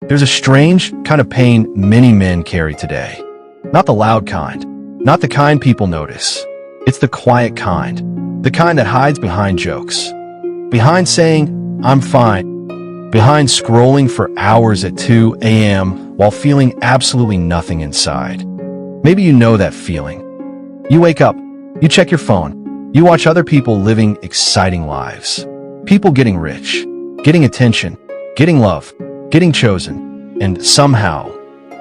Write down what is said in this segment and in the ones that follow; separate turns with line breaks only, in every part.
There's a strange kind of pain many men carry today. Not the loud kind, not the kind people notice. It's the quiet kind, the kind that hides behind jokes, behind saying, "I'm fine," behind scrolling for hours at 2 a.m. while feeling absolutely nothing inside. Maybe you know that feeling. You wake up, you check your phone, you watch other people living exciting lives. People getting rich, getting attention, getting love, getting chosen, and somehow,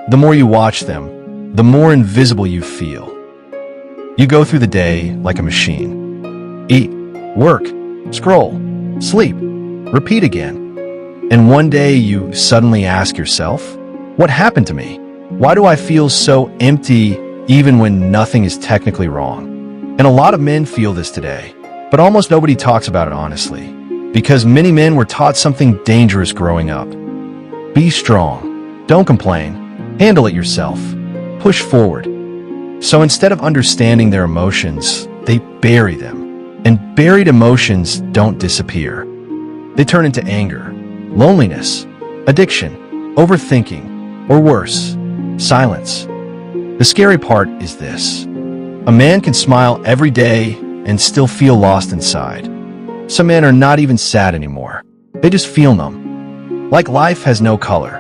the more you watch them, the more invisible you feel. You go through the day like a machine. Eat, work, scroll, sleep, repeat again. And one day you suddenly ask yourself, what happened to me? Why do I feel so empty even when nothing is technically wrong? And a lot of men feel this today, but almost nobody talks about it honestly, because many men were taught something dangerous growing up. Be strong. Don't complain. Handle it yourself. Push forward. So instead of understanding their emotions, they bury them. And buried emotions don't disappear. They turn into anger, loneliness, addiction, overthinking, or worse, silence. The scary part is this. A man can smile every day and still feel lost inside. Some men are not even sad anymore. They just feel numb. Like life has no color.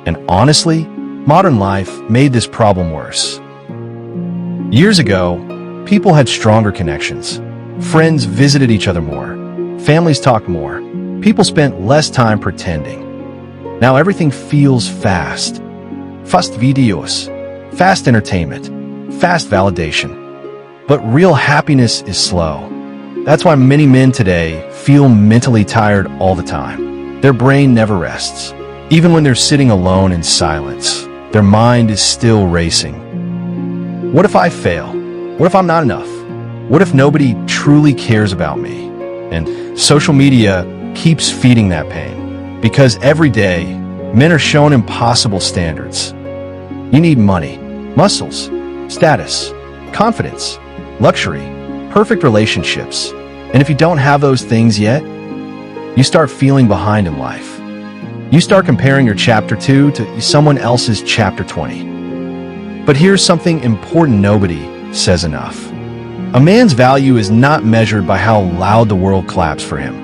And honestly, modern life made this problem worse. Years ago, people had stronger connections. Friends visited each other more. Families talked more. People spent less time pretending. Now everything feels fast. Fast videos, fast entertainment, fast validation. But real happiness is slow. That's why many men today feel mentally tired all the time. Their brain never rests. Even when they're sitting alone in silence, their mind is still racing. What if I fail? What if I'm not enough? What if nobody truly cares about me? And social media keeps feeding that pain. Because every day, men are shown impossible standards. You need money, muscles, status, confidence, luxury, perfect relationships. And if you don't have those things yet, you start feeling behind in life. You start comparing your chapter 2 to someone else's chapter 20. But here's something important nobody says enough. A man's value is not measured by how loud the world claps for him.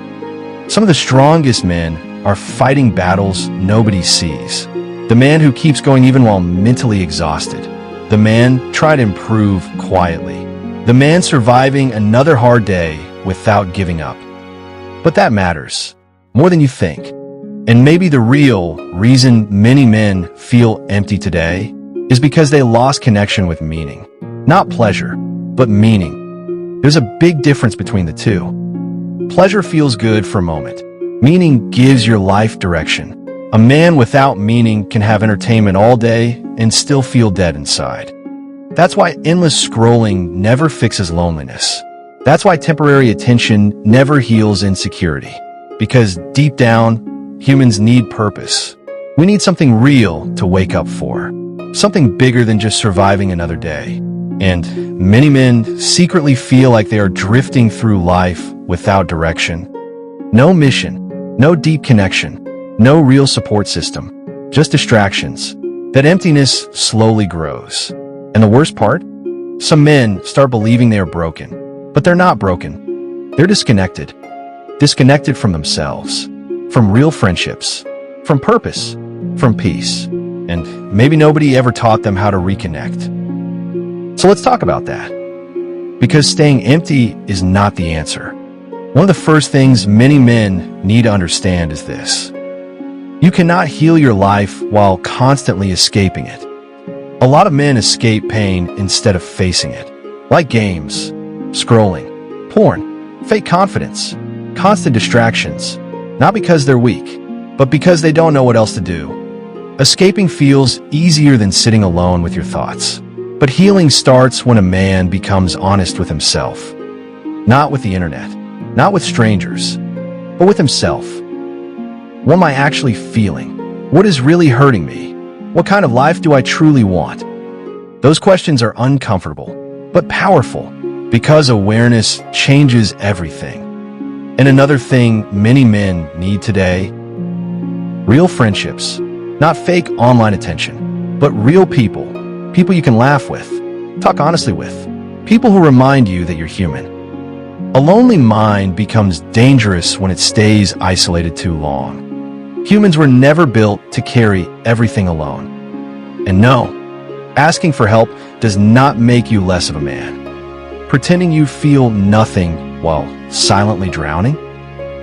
Some of the strongest men are fighting battles nobody sees. The man who keeps going even while mentally exhausted. The man trying to improve quietly. The man surviving another hard day without giving up. But that matters more than you think. And maybe the real reason many men feel empty today is because they lost connection with meaning. Not pleasure, but meaning. There's a big difference between the two. Pleasure feels good for a moment. Meaning gives your life direction. A man without meaning can have entertainment all day and still feel dead inside. That's why endless scrolling never fixes loneliness. That's why temporary attention never heals insecurity. Because deep down, humans need purpose. We need something real to wake up for. Something bigger than just surviving another day. And many men secretly feel like they are drifting through life without direction. No mission, no deep connection, no real support system, just distractions. That emptiness slowly grows. And the worst part? Some men start believing they are broken. But they're not broken. They're disconnected. Disconnected from themselves, from real friendships, from purpose, from peace. And maybe nobody ever taught them how to reconnect. So let's talk about that. Because staying empty is not the answer. One of the first things many men need to understand is this. You cannot heal your life while constantly escaping it. A lot of men escape pain instead of facing it. Like games, scrolling, porn, fake confidence, constant distractions. Not because they're weak, but because they don't know what else to do. Escaping feels easier than sitting alone with your thoughts. But healing starts when a man becomes honest with himself. Not with the internet, not with strangers, but with himself. What am I actually feeling? What is really hurting me? What kind of life do I truly want? Those questions are uncomfortable, but powerful, because awareness changes everything. And another thing many men need today, real friendships, Not fake online attention, but real people. People you can laugh with, talk honestly with. People who remind you that you're human. A lonely mind becomes dangerous when it stays isolated too long. Humans were never built to carry everything alone. And no, asking for help does not make you less of a man. Pretending you feel nothing while silently drowning?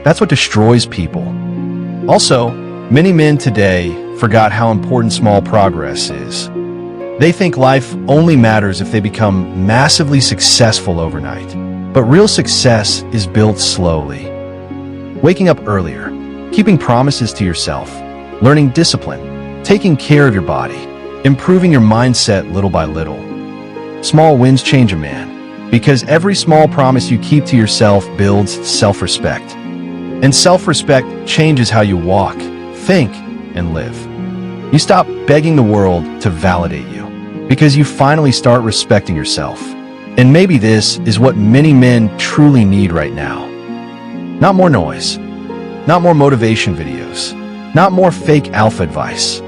That's what destroys people. Also, many men today forgot how important small progress is. They think life only matters if they become massively successful overnight. But real success is built slowly. Waking up earlier, keeping promises to yourself, learning discipline, taking care of your body, improving your mindset little by little. Small wins change a man, because every small promise you keep to yourself builds self-respect. And self-respect changes how you walk, think, and live. You stop begging the world to validate you, because you finally start respecting yourself. And maybe this is what many men truly need right now. Not more noise, not more motivation videos, not more fake alpha advice,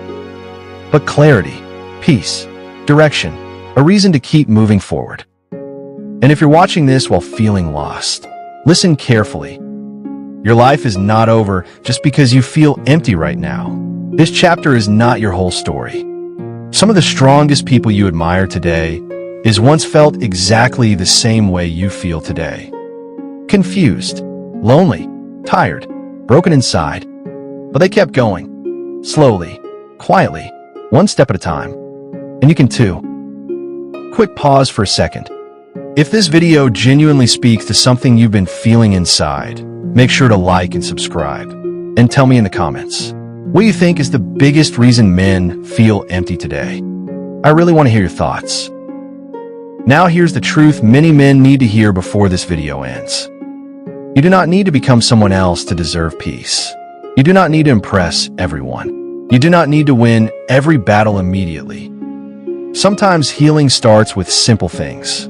but clarity, peace, direction, a reason to keep moving forward. And if you're watching this while feeling lost, listen carefully. Your life is not over just because you feel empty right now. This chapter is not your whole story. Some of the strongest people you admire today is once felt exactly the same way you feel today. Confused, lonely, tired, broken inside. But they kept going, slowly, quietly, one step at a time. And you can too. Quick pause for a second. If this video genuinely speaks to something you've been feeling inside, make sure to like and subscribe. And tell me in the comments, what do you think is the biggest reason men feel empty today? I really want to hear your thoughts. Now here's the truth many men need to hear before this video ends. You do not need to become someone else to deserve peace. You do not need to impress everyone. You do not need to win every battle immediately. Sometimes healing starts with simple things.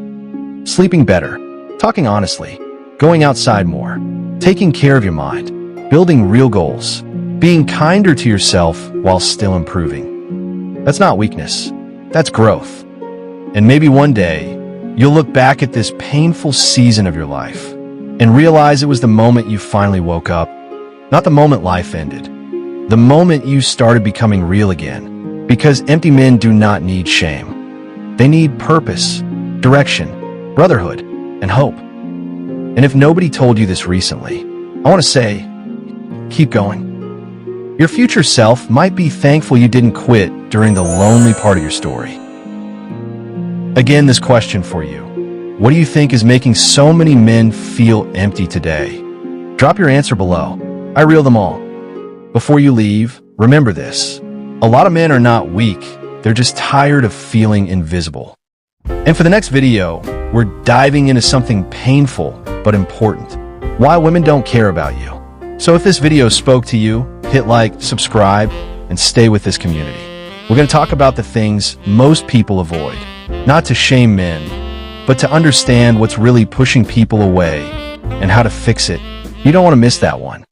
Sleeping better, talking honestly, going outside more, taking care of your mind, building real goals, being kinder to yourself while still improving. That's not weakness, that's growth. And maybe one day, you'll look back at this painful season of your life and realize it was the moment you finally woke up, not the moment life ended, the moment you started becoming real again. Because empty men do not need shame. They need purpose, direction, brotherhood, and hope. And if nobody told you this recently, I want to say, keep going. Your future self might be thankful you didn't quit during the lonely part of your story. Again, this question for you. What do you think is making so many men feel empty today? Drop your answer below. I reel them all. Before you leave, remember this. A lot of men are not weak. They're just tired of feeling invisible. And for the next video, we're diving into something painful but important. Why women don't care about you. So if this video spoke to you, hit like, subscribe, and stay with this community. We're going to talk about the things most people avoid. Not to shame men, but to understand what's really pushing people away and how to fix it. You don't want to miss that one.